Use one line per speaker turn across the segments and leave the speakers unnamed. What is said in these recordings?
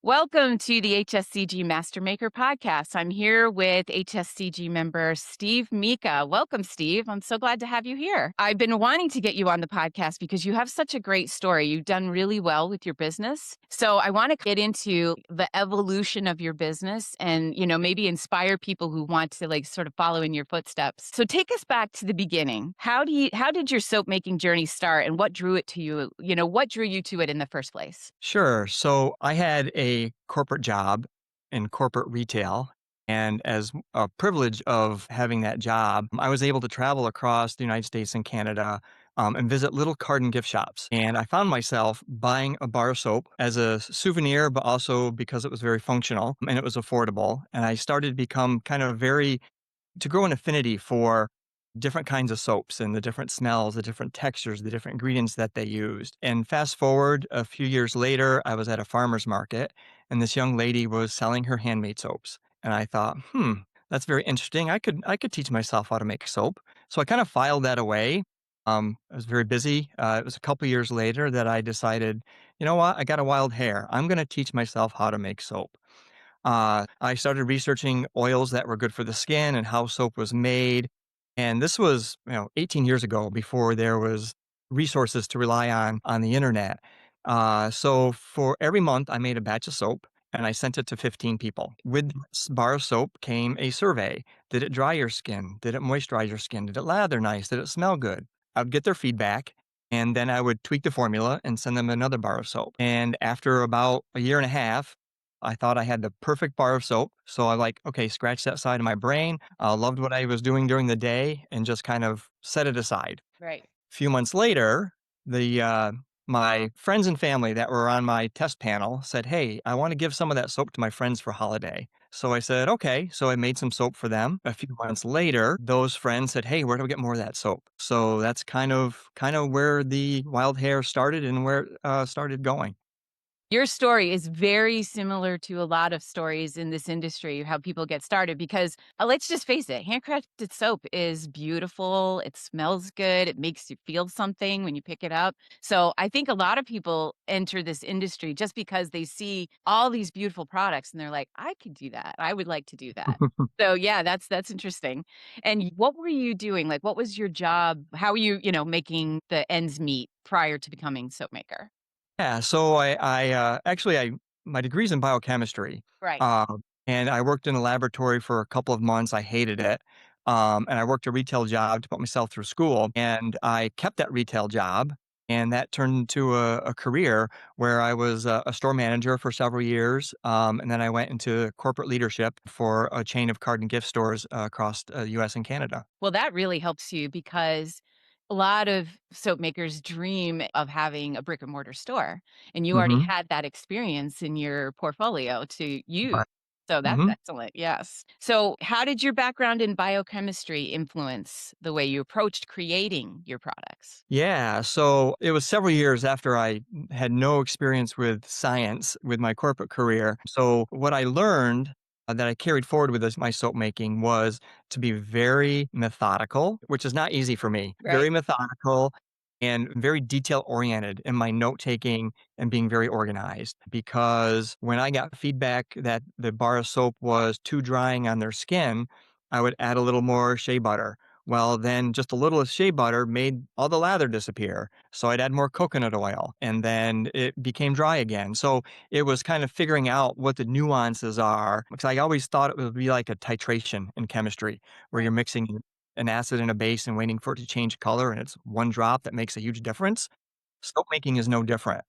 Welcome to the HSCG Master Maker podcast. I'm here with HSCG member Steve Meka. Welcome, Steve. I'm so glad to have you here. I've been wanting to get you on the podcast because you have such a great story. You've done really well with your business. So I want to get into the evolution of your business and, maybe inspire people who want to sort of follow in your footsteps. So take us back to the beginning. How did your soap making journey start and what drew it to you? What drew you to it in the first place?
Sure. So I had a corporate job in corporate retail. And as a privilege of having that job, I was able to travel across the United States and Canada and visit little card and gift shops. And I found myself buying a bar of soap as a souvenir, but also because it was very functional and it was affordable. And I started to become kind of to grow an affinity for different kinds of soaps and the different smells, the different textures, the different ingredients that they used. And fast forward a few years later, I was at a farmer's market and this young lady was selling her handmade soaps. And I thought, that's very interesting. I could teach myself how to make soap. So I kind of filed that away. I was very busy. It was a couple years later that I decided, you know what? I got a wild hair. I'm going to teach myself how to make soap. I started researching oils that were good for the skin and how soap was made. And this was, 18 years ago before there was resources to rely on the internet. So for every month, I made a batch of soap and I sent it to 15 people. With this bar of soap came a survey. Did it dry your skin? Did it moisturize your skin? Did it lather nice? Did it smell good? I would get their feedback and then I would tweak the formula and send them another bar of soap. And after about a year and a half, I thought I had the perfect bar of soap. So I okay, scratch that side of my brain. Loved what I was doing during the day and just kind of set it aside.
Right.
Few months later, my friends and family that were on my test panel said, "Hey, I want to give some of that soap to my friends for holiday." So I said, "Okay." So I made some soap for them. A few months later, those friends said, "Hey, where do we get more of that soap?" So that's kind of where the wild hair started and where it started going.
Your story is very similar to a lot of stories in this industry, how people get started because let's just face it, handcrafted soap is beautiful. It smells good. It makes you feel something when you pick it up. So I think a lot of people enter this industry just because they see all these beautiful products and they're like, I could do that. I would like to do that. So yeah, that's interesting. And what were you doing? Like, what was your job? How were you, making the ends meet prior to becoming soap maker?
Yeah, so I my degree's in biochemistry,
Right.
um, and I worked in a laboratory for a couple of months. I hated it, and I worked a retail job to put myself through school, and I kept that retail job, and that turned into a career where I was a store manager for several years, and then I went into corporate leadership for a chain of card and gift stores across the U.S. and Canada.
Well, that really helps you because a lot of soap makers dream of having a brick and mortar store, and you already
Hmm.
had that experience in your portfolio to use.
Right.
So that's
Hmm.
excellent. Yes. So, how did your background in biochemistry influence the way you approached creating your products?
Yeah, so it was several years after I had no experience with science with my corporate career. So what I learned that I carried forward with my soap making was to be very methodical, which is not easy for me.
Right.
Very methodical and very detail oriented in my note taking and being very organized. Because when I got feedback that the bar of soap was too drying on their skin, I would add a little more shea butter. Well, then just a little of shea butter made all the lather disappear. So I'd add more coconut oil and then it became dry again. So it was kind of figuring out what the nuances are because I always thought it would be like a titration in chemistry where
Right.
you're mixing an acid and a base and waiting for it to change color and it's one drop that makes a huge difference. Soap making is no different.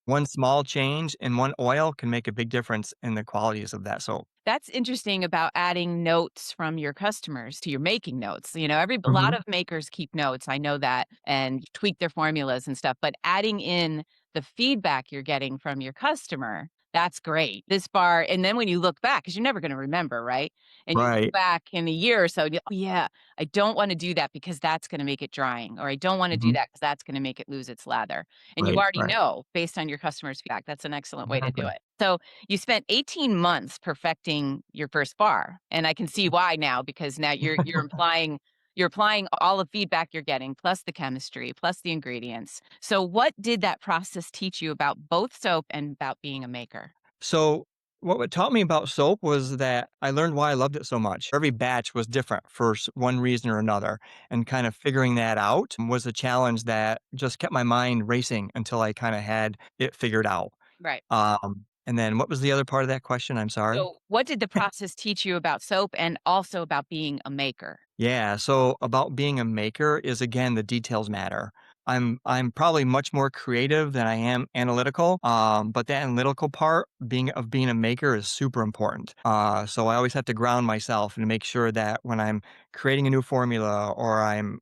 One small change in one oil can make a big difference in the qualities of that soap.
That's interesting about adding notes from your customers to your making notes. A lot
Hmm.
of makers keep notes. I know that and tweak their formulas and stuff, but adding in the feedback you're getting from your customer, that's great. This bar, and then when you look back, because you're never going to remember, right? And you look
Right.
back in a year or so, "Oh, yeah, I don't want to do that because that's going to make it drying, or I don't want to do
Hmm.
that because that's going to make it lose its lather." And you
Right.
already
Right.
know based on your customer's feedback. That's an excellent way to do
Exactly.
it. So you spent 18 months perfecting your first bar, and I can see why now because now you're applying all the feedback you're getting, plus the chemistry, plus the ingredients. So what did that process teach you about both soap and about being a maker?
So, what taught me about soap was that I learned why I loved it so much. Every batch was different for one reason or another. And kind of figuring that out was a challenge that just kept my mind racing until I kind of had it figured out.
Right.
And then what was the other part of that question? I'm sorry.
So, what did the process teach you about soap and also about being a maker?
Yeah, so about being a maker is again the details matter. I'm probably much more creative than I am analytical. But the analytical part being a maker is super important. So I always have to ground myself and make sure that when I'm creating a new formula or I'm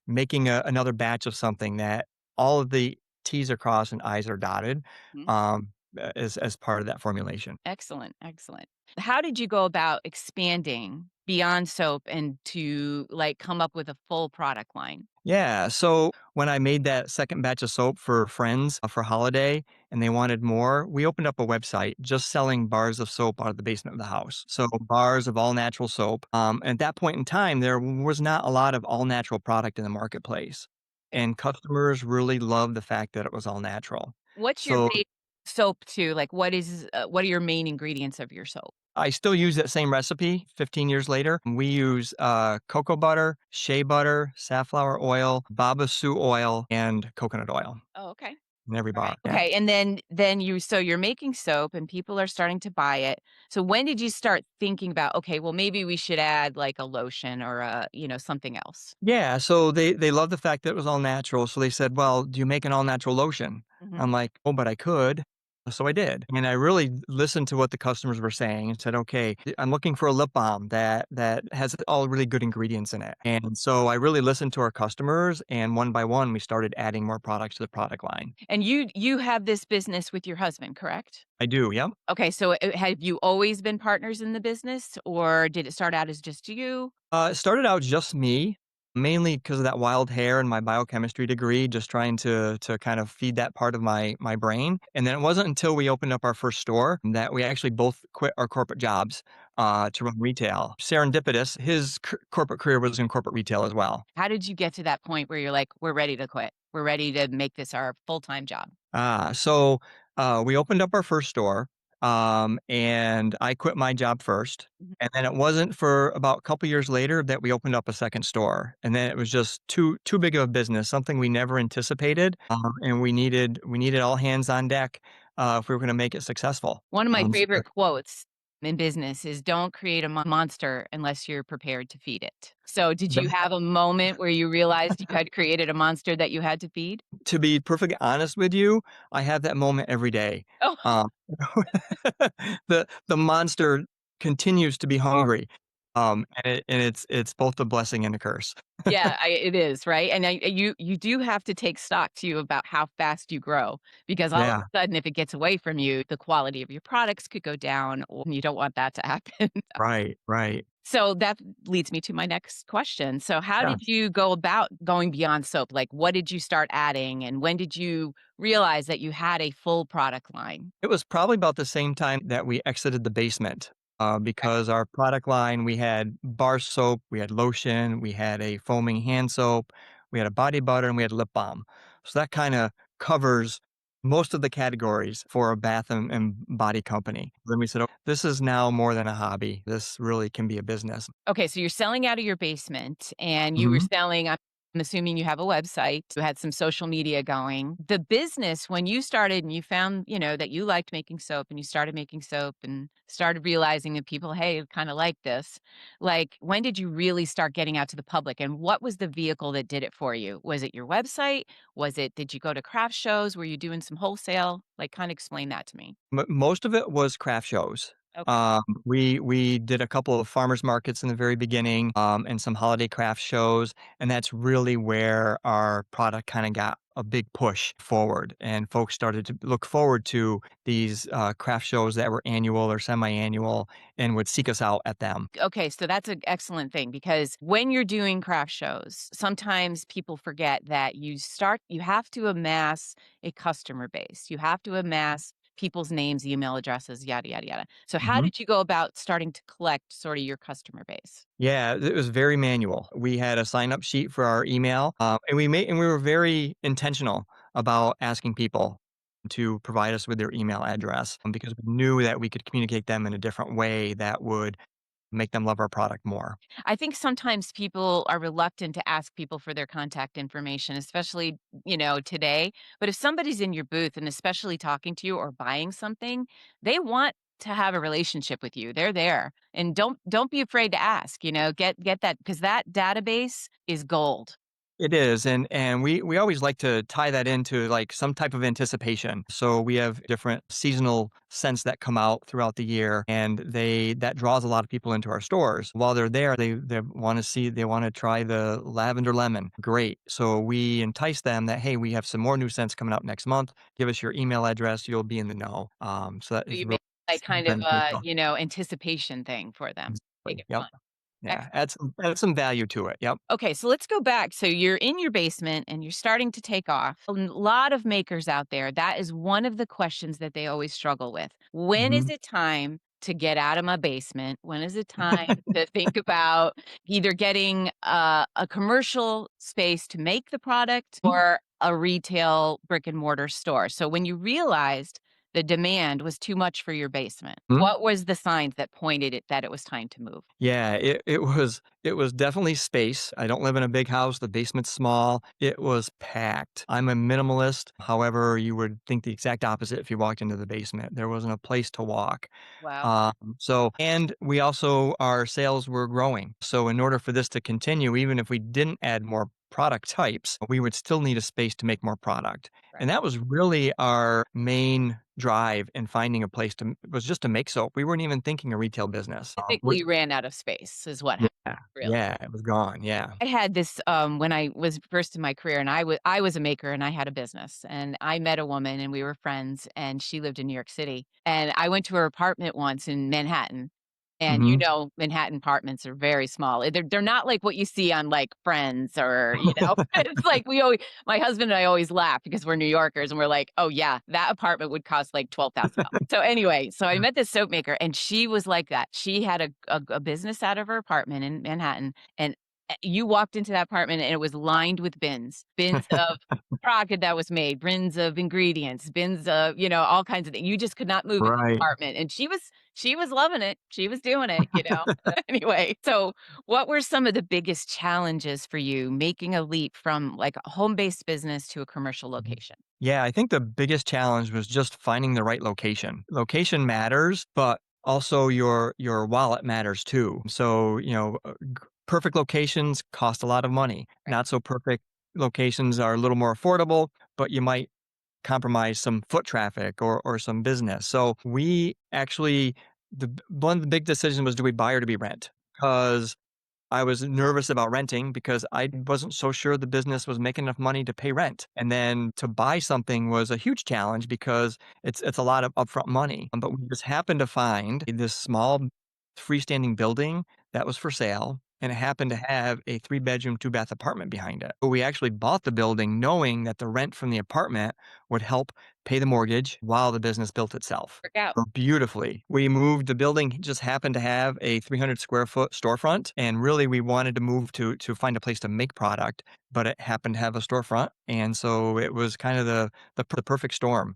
making another batch of something, that all of the T's are crossed and I's are dotted,
Mhm.
um, as part of that formulation.
Excellent, excellent. How did you go about expanding beyond soap and to, like, come up with a full product line?
Yeah. So when I made that second batch of soap for friends for holiday and they wanted more, we opened up a website just selling bars of soap out of the basement of the house. So bars of all natural soap. And at that point in time, there was not a lot of all natural product in the marketplace. And customers really loved the fact that it was all natural.
What's your
So
base soap too? Like, what are your main ingredients of your soap?
I still use that same recipe 15 years later. We use cocoa butter, shea butter, safflower oil, baba sue oil, and coconut oil.
Oh, okay.
In every
Alright.
bar, yeah.
Okay, and then you're making soap and people are starting to buy it. So when did you start thinking about, "Okay, well, maybe we should add, like, a lotion or something else?"
Yeah, so they love the fact that it was all natural, so they said, "Well, do you make an all-natural lotion?"
Mhm.
I'm like, "Oh, but I could." So I did, and I really listened to what the customers were saying and said, "Okay, I'm looking for a lip balm that has all really good ingredients in it." And so I really listened to our customers, and one by one, we started adding more products to the product line.
And you have this business with your husband, correct?
I do, yep.
Okay, so, have you always been partners in the business, or did it start out as just you?
It started out just me, mainly because of that wild hair and my biochemistry degree, just trying to kind of feed that part of my brain. And then it wasn't until we opened up our first store that we actually both quit our corporate jobs to run retail. Serendipitous, his corporate career was in corporate retail as well.
How did you get to that point where you're like, "We're ready to quit. We're ready to make this our full-time job?"
So we opened up our first store, and I quit my job first.
Mhm.
And then it wasn't for about a couple years later that we opened up a second store, and then it was just too big of a business, something we never anticipated, and we needed all hands on deck if we were going to make it successful.
One of my
So
favorite quotes in business is, "Don't create a monster unless you're prepared to feed it." So, did you
that,
have a moment where you realized you had created a monster that you had to feed?
to be perfectly honest with you, I have that moment every day.
Oh,
Um, the monster continues to be hungry, and it's both a blessing and a curse.
yeah, it is, right? And you do have to take stock too about how fast you grow, because all of
Yeah,
a sudden, if it gets away from you, the quality of your products could go down, or you don't want that to happen.
right, right.
So that leads me to my next question. So how
Yeah.
did you go about going beyond soap? Like, what did you start adding, and when did you realize that you had a full product line?
It was probably about the same time that we exited the basement, because our product line, we had bar soap, we had lotion, we had a foaming hand soap, we had a body butter, and we had lip balm. So that kinda covers most of the categories for a bath and body company. Then we said, "Oh, this is now more than a hobby. This really can be a business."
Okay, so you're selling out of your basement and you were
Mhm.
selling, I'm assuming you have a website, you had some social media going. The business, when you started and you found, that you liked making soap and you started making soap and started realizing that people, hey, kind of like this, like, when did you really start getting out to the public, and what was the vehicle that did it for you? Was it your website? Did you go to craft shows? Were you doing some wholesale? Like, kind of explain that to me.
Most of it was craft shows.
Okay.
We did a couple of farmers markets in the very beginning, and some holiday craft shows, and that's really where our product kinda got a big push forward, and folks started to look forward to these, craft shows that were annual or semi-annual and would seek us out at them.
Okay, so that's an excellent thing, because when you're doing craft shows, sometimes people forget that you have to amass a customer base. You have to amass people's names, email addresses, yada, yada, yada. So how
Mhm.
did you go about starting to collect sort of your customer base?
Yeah, it was very manual. We had a sign-up sheet for our email, and we were very intentional about asking people. to provide us with their email address because we knew that we could communicate them in a different way that would make them love our product more.
I think sometimes people are reluctant to ask people for their contact information, especially, today. But if somebody's in your booth and especially talking to you or buying something, they want to have a relationship with you. They're there. And don't be afraid to ask, get that because that database is gold.
It is, and we always like to tie that into, like, some type of anticipation. So we have different seasonal scents that come out throughout the year, and that draws a lot of people into our stores. While they're there, they wanna try the lavender lemon. Great. So we entice them that, "Hey, we have some more new scents coming out next month. Give us your email address, you'll be in the know." So that
So
is
you
really
make like kind of
beneficial.
anticipation thing for them. Make
Exactly.
it
Yep.
fun.
Yeah, add some value to it. Yep.
Okay, so let's go back. So you're in your basement and you're starting to take off. A lot of makers out there, that is one of the questions that they always struggle with. When is
Mhm.
it time to get out of my basement? When is it time to think about either getting a commercial space to make the product or a retail brick and mortar store? So when you realized the demand was too much for your basement,
Mhm.
what was the signs that pointed it that it was time to move?
Yeah, it was definitely space. I don't live in a big house, the basement's small. It was packed. I'm a minimalist, however, you would think the exact opposite if you walked into the basement. There wasn't a place to walk.
Wow.
And we also our sales were growing. So in order for this to continue, even if we didn't add more product types, we would still need a space to make more product.
Right.
And that was really our main drive in finding a place was just to make soap. We weren't even thinking a retail business.
Typically, you ran out of space is what happened,
Yeah,
really.
yeah, it was gone, yeah.
I had this, when I was first in my career, and I was a maker, and I had a business, and I met a woman, and we were friends, and she lived in New York City, and I went to her apartment once in Manhattan, and,
Mhm.
Manhattan apartments are very small. They're not like what you see on, like, Friends or, it's like we always my husband and I always laugh because we're New Yorkers, and we're like, "Oh, yeah, that apartment would cost, like, $12,000." So, anyway, so I met this soap maker, and she was like that. She had a business out of her apartment in Manhattan, and you walked into that apartment and it was lined with bins of product that was made, bins of ingredients, bins of, all kinds of things. You just could not move in the
Right.
apartment. And she was loving it. She was doing it. Anyway, so what were some of the biggest challenges for you making a leap from like a home-based business to a commercial
Mhm.
location?
Yeah, I think the biggest challenge was just finding the right location. Location matters, but also your wallet matters too. So, perfect locations cost a lot of money.
Right.
Not so perfect locations are a little more affordable, but you might compromise some foot traffic or some business. So we actually one of the big decisions was, do we buy or do we rent? Because I was nervous about renting because I wasn't so sure the business was making enough money to pay rent. And then to buy something was a huge challenge because it's a lot of upfront money. But we just happened to find this small freestanding building that was for sale. And it happened to have a 3-bedroom, 2-bath apartment behind it. But we actually bought the building knowing that the rent from the apartment would help pay the mortgage while the business built itself.
Work out.
So beautifully. We moved the building just happened to have a 300 square foot storefront, and really we wanted to move to find a place to make product, but it happened to have a storefront, and so it was kind of the perfect storm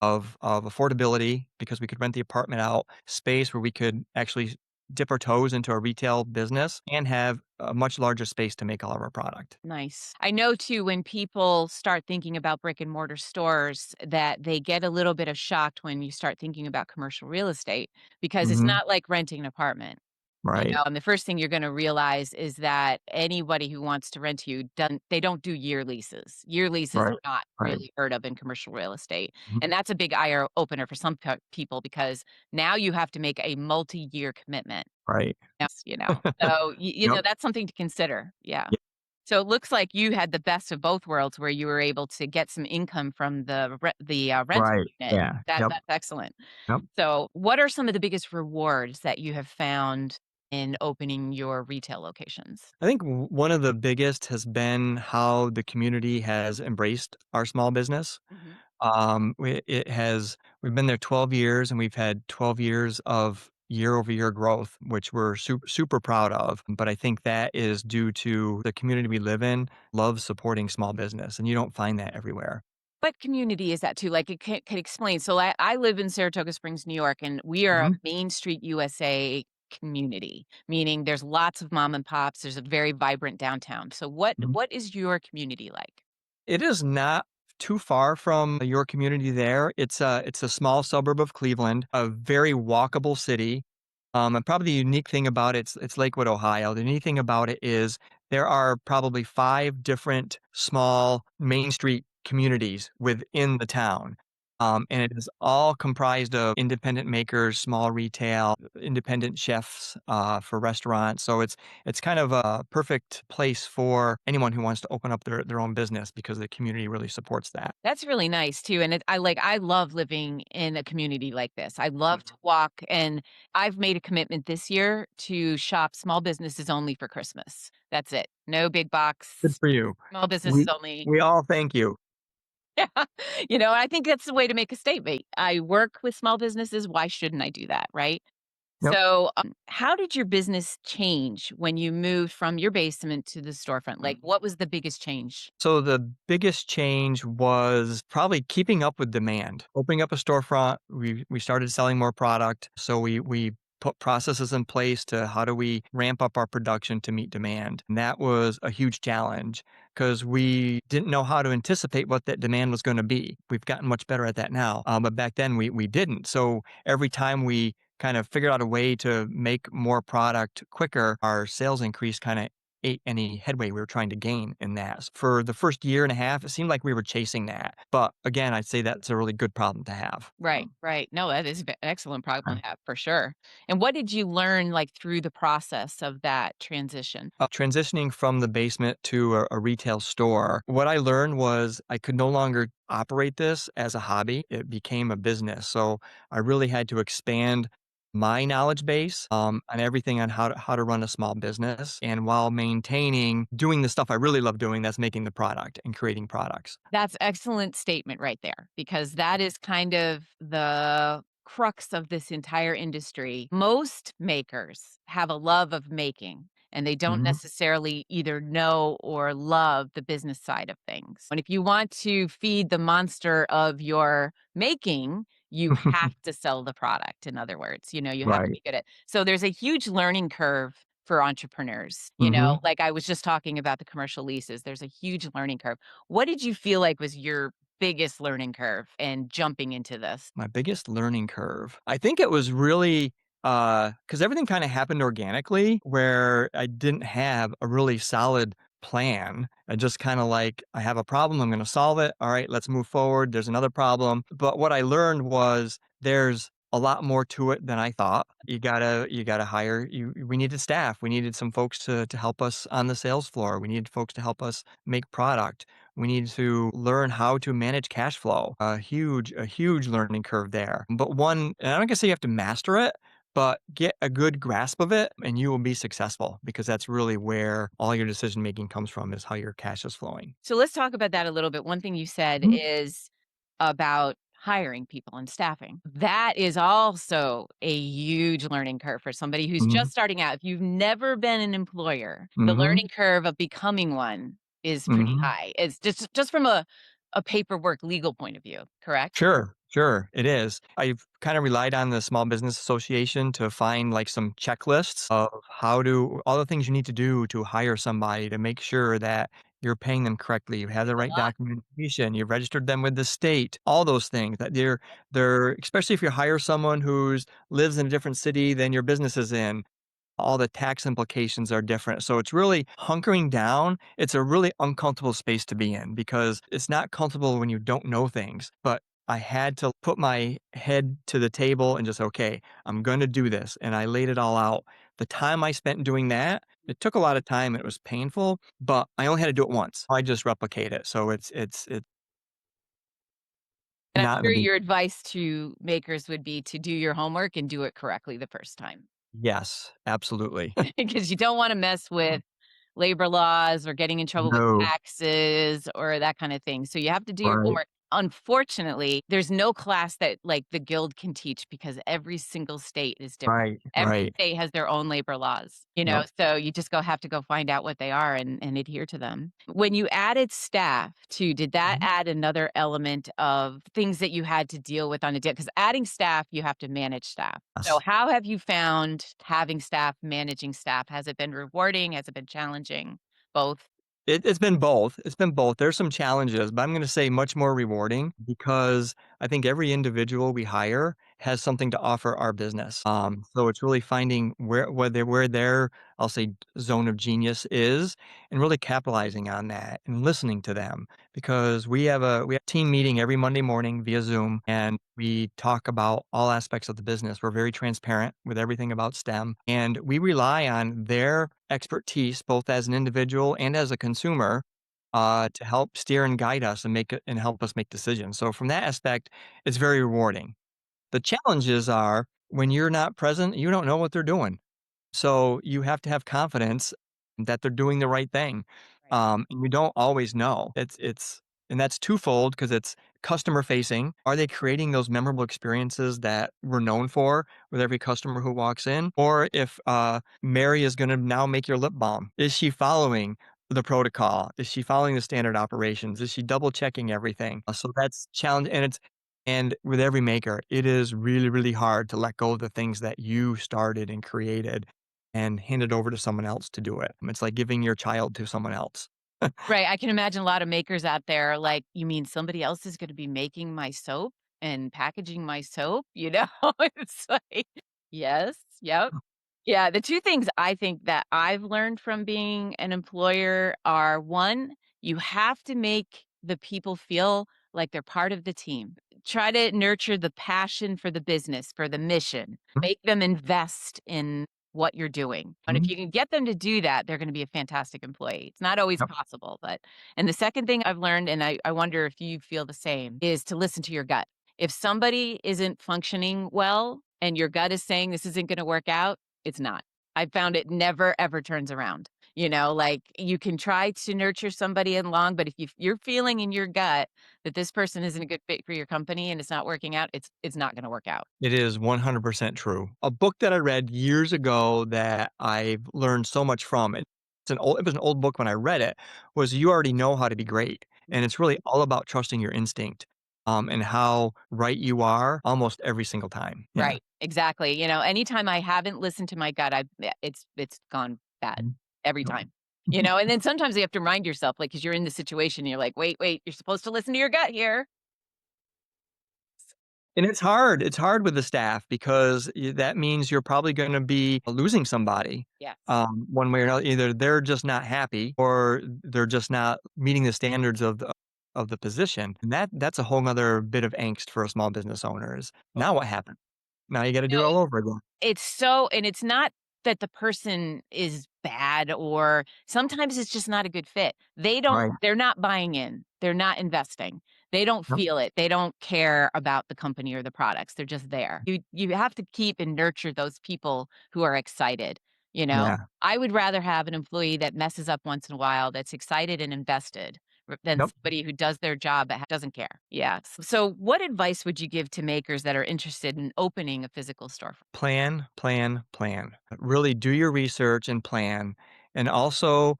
of affordability because we could rent the apartment out, space where we could actually dip our toes into a retail business, and have a much larger space to make all of our product.
Nice. I know too when people start thinking about brick and mortar stores that they get a little bit of shocked when you start thinking about commercial real estate because it's
Mhm.
not like renting an apartment.
Right.
And the first thing you're gonna realize is that anybody who wants to rent to you they don't do year leases. Year leases
Right.
are not
Right.
really heard of in commercial real estate, and
Mhm.
that's a big eye opener for some people because now you have to make a multi-year commitment.
Right.
So,
Yep.
that's something to consider, yeah.
Yep.
So it looks like you had the best of both worlds where you were able to get some income from the rental
Right.
unit.
Yeah.
That
Yep.
that's excellent.
Yep.
So, what are some of the biggest rewards that you have found in opening your retail locations?
I think one of the biggest has been how the community has embraced our small business.
Mhm.
We've been there 12 years and we've had 12 years of year over year growth, which we're super proud of. But I think that is due to the community we live in loves supporting small business, and you don't find that everywhere.
What community is that too? Like, it can explain. So I live in Saratoga Springs, New York, and we are a
Mhm,
Main Street USA community, meaning there's lots of mom and pops. There's a very vibrant downtown. So
mhm.
what is your community like?
It is not too far from your community there. It's a small suburb of Cleveland, a very walkable city. And probably the unique thing about it's Lakewood, Ohio. The unique thing about it is there are probably 5 different small Main Street communities within the town. And it is all comprised of independent makers, small retail, independent chefs for restaurants. So it's kind of a perfect place for anyone who wants to open up their own business because the community really supports that.
That's really nice too, and I love living in a community like this. I love to
Mhm.
walk, and I've made a commitment this year to shop small businesses only for Christmas. That's it. No big
Good
box,
for you.
small businesses
We
only.
we all thank you.
Yeah, I think that's the way to make a statement. I work with small businesses, why shouldn't I do that, right?
Yep.
So, how did your business change when you moved from your basement to the storefront? Like, what was the biggest change?
So the biggest change was probably keeping up with demand. Opening up a storefront, we started selling more product, so we put processes in place to how do we ramp up our production to meet demand. And that was a huge challenge because we didn't know how to anticipate what that demand was going to be. We've gotten much better at that now, but back then we didn't. So every time we kind of figured out a way to make more product quicker, our sales increase kind of ate any headway we were trying to gain in that. For the first year and a half, it seemed like we were chasing that. But again, I'd say that's a really good problem to have.
Right, right. No, that is an excellent problem
Uh,
to have for sure. And what did you learn like through the process of that transition?
Transitioning from the basement to a retail store, what I learned was I could no longer operate this as a hobby. It became a business. So I really had to expand my knowledge base on everything on how to run a small business, and while maintaining doing the stuff I really love doing, that's making the product and creating products.
That's excellent statement right there because that is kind of the crux of this entire industry. Most makers have a love of making and they don't
Mhm.
necessarily either know or love the business side of things. And if you want to feed the monster of your making, you have to sell the product. In other words, you have to
Right.
be good at. So there's a huge learning curve for entrepreneurs.
Mhm.
Like I was just talking about the commercial leases. There's a huge learning curve. What did you feel like was your biggest learning curve in jumping into this?
My biggest learning curve. I think it was really because everything kind of happened organically where I didn't have a really solid plan. I just kind of like, I have a problem, I'm going to solve it. All right, let's move forward. There's another problem. But what I learned was there's a lot more to it than I thought. You gotta hire we needed staff. We needed some folks to help us on the sales floor. We needed folks to help us make product. We need to learn how to manage cash flow. A huge learning curve there. But one, and I'm not gonna say you have to master it, but get a good grasp of it and you will be successful because that's really where all your decision making comes from is how your cash is flowing.
So let's talk about that a little bit. One thing you said
Mhm.
is about hiring people and staffing. That is also a huge learning curve for somebody who's
Mhm.
just starting out. If you've never been an employer, the
Mhm.
learning curve of becoming one is pretty
Mhm.
high. It's just from a paperwork legal point of view, correct?
Sure, sure, it is. I've kind of relied on the Small Business Association to find like some checklists of how to all the things you need to do to hire somebody to make sure that you're paying them correctly, you have the
A
right
lot.
documentation, you've registered them with the state, all those things that they're especially if you hire someone who's lives in a different city than your business is in, all the tax implications are different. So it's really hunkering down. It's a really uncomfortable space to be in because it's not comfortable when you don't know things. But I had to put my head to the table and just, okay, I'm going to do this. And I laid it all out. The time I spent doing that, it took a lot of time. It was painful, but I only had to do it once. I just replicate it. So it's
And I'm
not in a
sure
big,
your advice to makers would be to do your homework and do it correctly the first time.
yes, absolutely.
Because you don't wanna mess with labor laws or getting in trouble with
No,
taxes or that kinda thing. So you have to do your
right.
homework. Unfortunately, there's no class that, like, the guild can teach because every single state is different.
Right,
Every
right.
state has their own labor laws,
Yep.
so you just have to go find out what they are and adhere to them. When you added staff too, did that
Mhm.
add another element of things that you had to deal with on a day? Because adding staff, you have to manage staff. So
Yes.
how have you found having staff, managing staff? Has it been rewarding? Has it been challenging? Both?
It's been both. It's been both. There's some challenges, but I'm gonna say much more rewarding because I think every individual we hire has something to offer our business. So it's really finding where their, I'll say, zone of genius is, and really capitalizing on that and listening to them. Because we have a team meeting every Monday morning via Zoom, and we talk about all aspects of the business. We're very transparent with everything about STEM, and we rely on their expertise, both as an individual and as a consumer, to help steer and guide us and help us make decisions. So from that aspect, it's very rewarding. The challenges are when you're not present, you don't know what they're doing. So you have to have confidence that they're doing the right thing.
Right.
And you don't always know. And that's twofold because it's customer facing. Are they creating those memorable experiences that we're known for with every customer who walks in? Or if Mary is going to now make your lip balm, is she following the protocol? Is she following the standard operations? Is she double checking everything? So that's challenge, and with every maker, it is really, really hard to let go of the things that you started and created and hand it over to someone else to do it. It's like giving your child to someone else.
Right, I can imagine a lot of makers out there like, "You mean somebody else is gonna be making my soap and packaging my soap?" You know? It's like yes, yep. Yeah, the 2 things I think that I've learned from being an employer are, 1, you have to make the people feel like they're part of the team. Try to nurture the passion for the business, for the mission.
Mhm,
Make them invest in what you're doing. And if
mhm,
you can get them to do that, they're gonna be a fantastic employee. It's not always
yep.
possible, but and the second thing I've learned, and I wonder if you feel the same, is to listen to your gut. If somebody isn't functioning well and your gut is saying this isn't gonna work out, it's not. I found it never ever turns around. Like you can try to nurture somebody in long, but if you're feeling in your gut that this person isn't a good fit for your company and it's not working out, it's not going to work out.
It is 100% true. A book that I read years ago that I've learned so much from, it was an old book when I read it, was You Already Know How to Be Great. And it's really all about trusting your instinct, and how right you are almost every single time. Yeah.
Right. Exactly. Anytime I haven't listened to my gut, it's gone bad
Mhm.
every
Yep.
time. And then sometimes you have to remind yourself, like, because you're in the situation, and you're like, wait, you're supposed to listen to your gut here.
And it's hard. It's hard with the staff because that means you're probably going to be losing somebody,
Yes.
one way or another. Either they're just not happy or they're just not meeting the standards of the position. And that's a whole nother bit of angst for a small business owners. Now what happened? Now you got to do it
No,
all over again.
and it's not that the person is bad, or sometimes it's just not a good fit.
Right.
They're not buying in. They're not investing. They don't
Yep.
feel it. They don't care about the company or the products. They're just there. You have to keep and nurture those people who are excited, you know?
Yeah.
I would rather have an employee that messes up once in a while that's excited and invested than
Yep.
somebody who does their job but doesn't care. Yeah. So what advice would you give to makers that are interested in opening a physical store?
Plan, plan, plan. Really do your research and plan, and also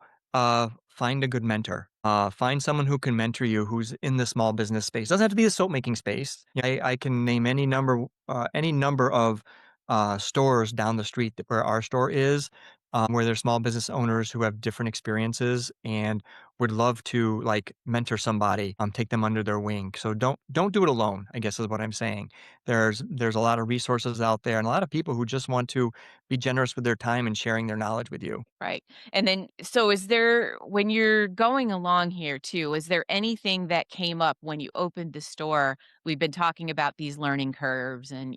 find a good mentor. Find someone who can mentor you who's in the small business space. Doesn't have to be a soap making space. Yeah, I can name any number of stores down the street where our store is, where there's small business owners who have different experiences and would love to like mentor somebody, take them under their wing. So don't do it alone, I guess is what I'm saying. There's a lot of resources out there and a lot of people who just want to be generous with their time and sharing their knowledge with you.
Right. And then, so is there, when you're going along here too, is there anything that came up when you opened the store? We've been talking about these learning curves, and,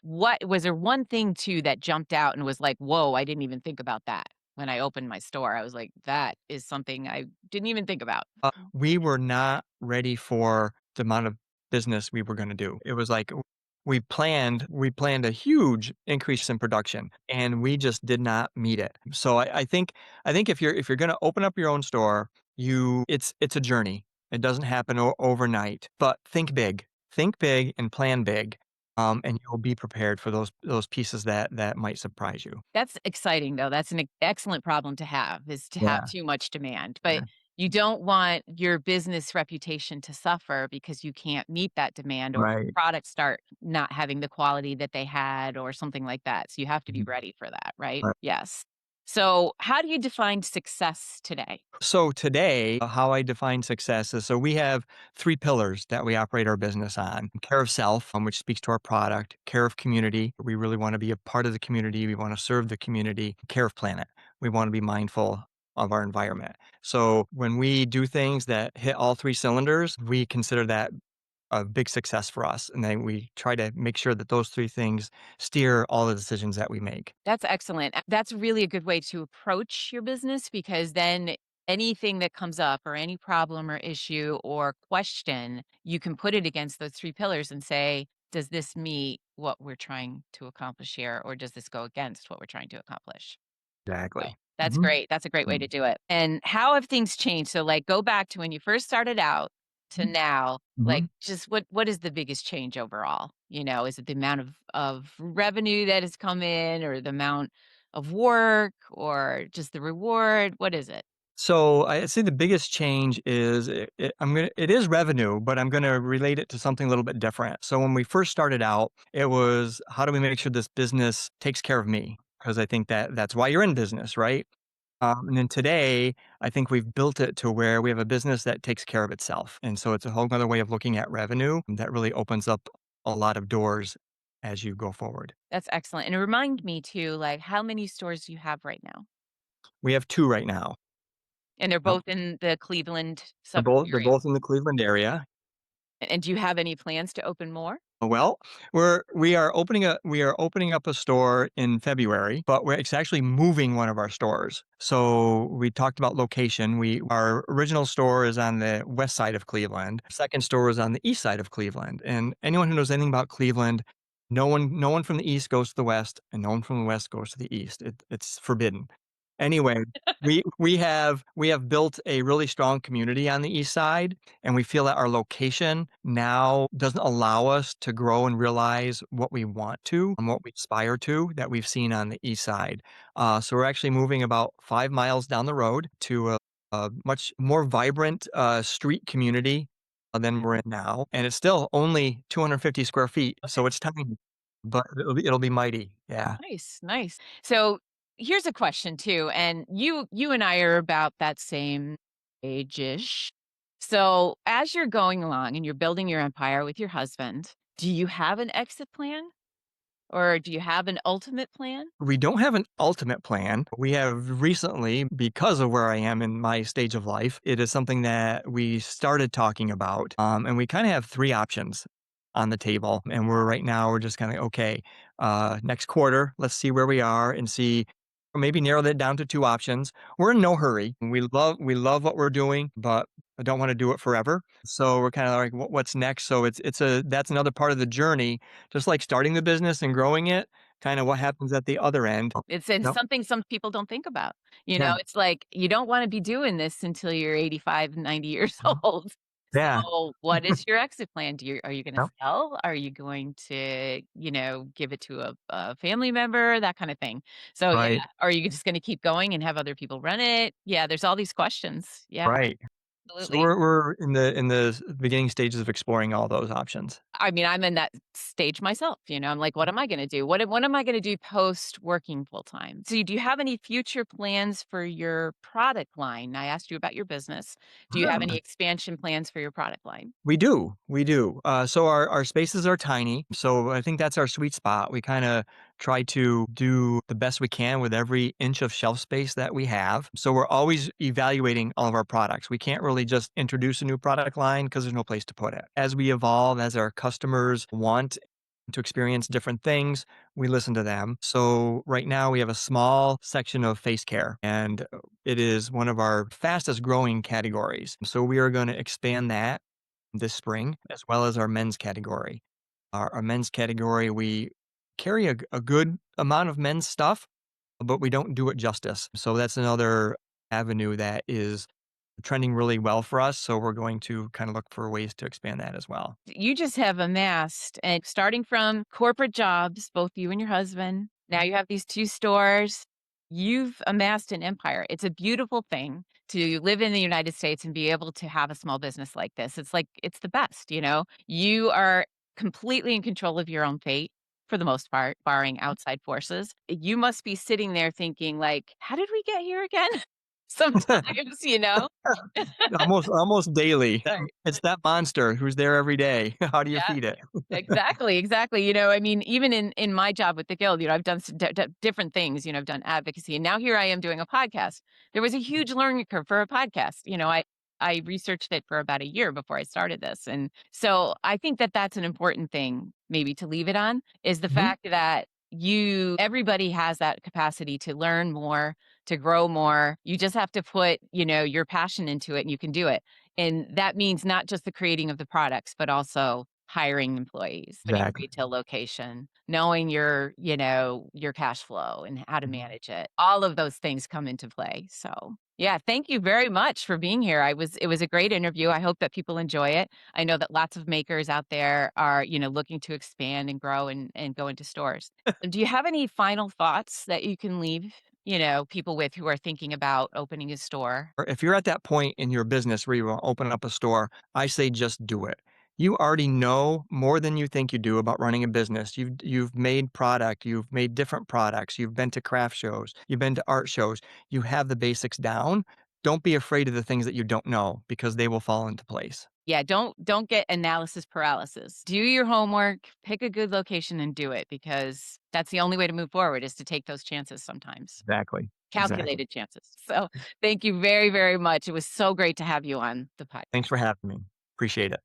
what was there one thing too that jumped out and was like, whoa, I didn't even think about that when I opened my store? I was like, that is something I didn't even think about.
We were not ready for the amount of business we were gonna do. It was like we planned a huge increase in production, and we just did not meet it. So I think if you're gonna open up your own store, it's a journey. It doesn't happen overnight, but think big. Think big and plan big, and you'll be prepared for those pieces that might surprise you.
That's exciting, though. That's an excellent problem to have, is to have
Yeah,
too much demand, but
yeah,
you don't want your business reputation to suffer because you can't meet that demand or
right.
products start not having the quality that they had or something like that, so you have to be
Mhm.
ready for that, right?
Right.
Yes. So, how do you define success today?
So today, how I define success is so we have three pillars that we operate our business on: care of self, which speaks to our product; care of community, we really want to be a part of the community, we want to serve the community; care of planet, we want to be mindful of our environment. So when we do things that hit all three cylinders, we consider that a big success for us. And then we try to make sure that those three things steer all the decisions that we make.
That's excellent. That's really a good way to approach your business because then anything that comes up or any problem or issue or question, you can put it against those 3 pillars and say, "Does this meet what we're trying to accomplish here, or does this go against what we're trying to accomplish?" So,
Exactly.
that's
Hmm.
great. That's a great way to do it. And how have things changed? So, like, go back to when you first started out to now,
Hmm.
like, just what is the biggest change overall? Is it the amount of revenue that has come in or the amount of work or just the reward? What is it?
So I see the biggest change is it is revenue, but I'm going to relate it to something a little bit different. So when we first started out, it was how do we make sure this business takes care of me? Because I think that's why you're in business, right? And then today, I think we've built it to where we have a business that takes care of itself. And so it's a whole other way of looking at revenue that really opens up a lot of doors as you go forward.
That's excellent. And remind me too, like, how many stores do you have right now?
We have two right now.
And they're
Yep.
both in the Cleveland
They're
suburb
both they're
area.
both in the Cleveland area.
And do you have any plans to open more?
Well, we are opening up a store in February, but it's actually moving one of our stores. So we talked about location. Our original store is on the west side of Cleveland. Second store is on the east side of Cleveland. And anyone who knows anything about Cleveland, no one from the east goes to the west, and no one from the west goes to the east. It's forbidden. Anyway, we have built a really strong community on the east side, and we feel that our location now doesn't allow us to grow and realize what we want to and what we aspire to that we've seen on the east side. So we're actually moving about 5 miles down the road to a much more vibrant street community than we're in now, and it's still only 250 square feet,
Okay.
so it's tiny, but it'll be mighty. Yeah.
Nice, nice. So here's a question too, and you and I are about that same age-ish. So as you're going along and you're building your empire with your husband, do you have an exit plan or do you have an ultimate plan?
We don't have an ultimate plan. We have recently, because of where I am in my stage of life, it is something that we started talking about. And we kind of have three options on the table. And we're just kind of, okay, next quarter, let's see where we are and see, or maybe narrow that down to two options. We're in no hurry. We love what we're doing, but I don't want to do it forever. So we're kind of like, what's next? So that's another part of the journey, just like starting the business and growing it, kinda what happens at the other end.
It's and
Yep.
something some people don't think about.
Yeah.
It's like you don't wanna be doing this until you're 85, 90 years
Mhm.
old.
Yeah.
So, what is your exit plan? Are you gonna
Yep.
sell? Are you going to, give it to a family member? That kinda thing. So, yeah.
Right.
Are you just gonna keep going and have other people run it? Yeah, there's all these questions. Yeah,
Right. So
absolutely.
we're in the beginning stages of exploring all those options.
I mean, I'm in that stage myself, I'm like, "What am I gonna do? What am I gonna do post working full time?" So, do you have any future plans for your product line? I asked you about your business. Do you have any
Ah.
expansion plans for your product line?
We do, we do. So our spaces are tiny, so I think that's our sweet spot. We kinda try to do the best we can with every inch of shelf space that we have. So we're always evaluating all of our products. We can't really just introduce a new product line because there's no place to put it. As we evolve, as our customers want to experience different things, we listen to them. So right now we have a small section of face care, and it is one of our fastest growing categories. So we are gonna expand that this spring, as well as our men's category. Our men's category, we carry a good amount of men's stuff, but we don't do it justice. So that's another avenue that is trending really well for us, so we're going to kind of look for ways to expand that as well.
You just have amassed, and starting from corporate jobs, both you and your husband, now you have these 2 stores. You've amassed an empire. It's a beautiful thing to live in the United States and be able to have a small business like this. It's like it's the best, you know? You are completely in control of your own fate for the most part, barring outside forces. You must be sitting there thinking like, "How did we get here again?" Sometimes, you know?
Almost daily.
Right.
It's that monster who's there every day. How do you
Yeah.
feed it?
Exactly, exactly. You know, I mean, even in my job with the guild, you know, I've done different things. You know, I've done advocacy, and now here I am doing a podcast. There was a huge learning curve for a podcast. You know, I researched it for about a year before I started this, and so I think that that's an important thing, maybe to leave it on, is the
Mhm.
fact that everybody has that capacity to learn more, to grow more. You just have to put, you know, your passion into it, and you can do it. And that means not just the creating of the products, but also hiring employees, putting a
Exactly.
retail location, knowing your, you know, your cash flow and how to
Mhm.
manage it. All of those things come into play. So, yeah, thank you very much for being here. It was a great interview. I hope that people enjoy it. I know that lots of makers out there are, you know, looking to expand and grow and go into stores. Do you have any final thoughts that you can leave, you know, people with who are thinking about opening a store?
Or if you're at that point in your business where you want to open up a store, I say just do it. You already know more than you think you do about running a business. You've made product, you've made different products, you've been to craft shows, you've been to art shows. You have the basics down. Don't be afraid of the things that you don't know because they will fall into place.
Yeah, don't get analysis paralysis. Do your homework, pick a good location and do it because that's the only way to move forward is to take those chances sometimes.
Exactly. Exactly.
Calculated chances. So, thank you very, very much. It was so great to have you on the
Thanks
podcast.
for having me. Appreciate it.